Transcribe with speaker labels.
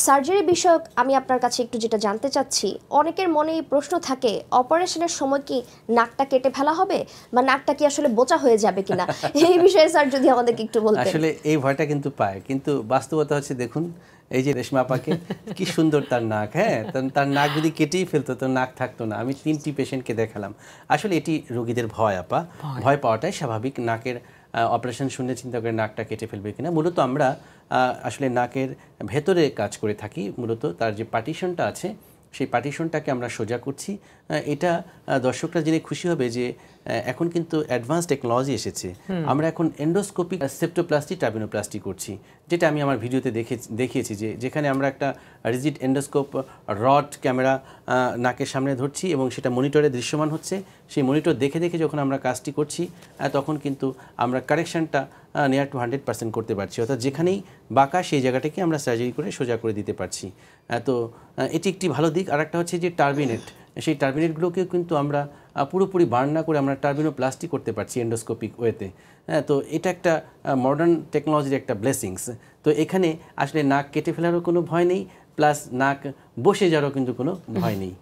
Speaker 1: Surgery বিষয়ক আমি আপনার কাছে একটু যেটা জানতে চাচ্ছি, অনেকের মনে এই প্রশ্ন থাকে অপারেশনের সময় কি নাকটা কেটে ফেলা হবে বা নাকটা কি আসলে বোচা হয়ে যাবে কিনা। এই বিষয়ে স্যার যদি আমাদেরকে একটু বলতেন।
Speaker 2: আসলে এই ভয়টা কিন্তু পায়, কিন্তু বাস্তবতা হচ্ছে দেখুন এই যে রেশমা আপাকে কি সুন্দর তার নাক, হ্যাঁ তার নাক যদি কেটেই ফেলতো তো নাক থাকতো না। আমি 3টি পেশেন্টকে দেখালাম। আসলে এটি রোগীদের ভয় আপা, ভয় পাওয়াটাই স্বাভাবিক। নাকের অপারেশন শুনে চিন্তা করে নাকটা কেটে ফেলবে কিনা। মূলত আমরা আসলে নাকের ভেতরে কাজ করে থাকি। মূলত তার যে পার্টিশনটা আছে সেই পার্টিশনটাকে আমরা সোজা করছি। এটা দর্শকরা জেনে খুশি হবে যে এখন কিন্তু অ্যাডভান্স টেকনোলজি এসেছে। আমরা এখন এন্ডোস্কোপিক সেপ্টোপ্লাস্টি টার্বিনোপ্লাস্টি করছি, যেটা আমি আমার ভিডিওতে দেখিয়েছি যে যেখানে আমরা একটা রিজিড এন্ডোস্কোপ রড ক্যামেরা নাকের সামনে ধরছি এবং সেটা মনিটরে দৃশ্যমান হচ্ছে। সেই মনিটর দেখে দেখে যখন আমরা কাজটি করছি তখন কিন্তু আমরা কারেকশনটা নিয়ার টু 100% করতে পারছি। অর্থাৎ যেখানেই বাঁকা সেই জায়গাটাকে আমরা সার্জারি করে সোজা করে দিতে পারছি। তো এটি একটি ভালো দিক। আর একটা হচ্ছে যে টার্বিনেট, সেই টার্বিনেটগুলোকেও কিন্তু আমরা পুরোপুরি বার্ন না করে আমরা টার্বিনোপ্লাস্টি করতে পারছি এন্ডোস্কোপিক ওয়েতে। হ্যাঁ, তো এটা একটা মডার্ন টেকনোলজির একটা ব্লেসিংস। তো এখানে আসলে নাক কেটে ফেলারও কোনো ভয় নেই, প্লাস নাক বসে যাওয়ারও কিন্তু কোনো ভয় নেই।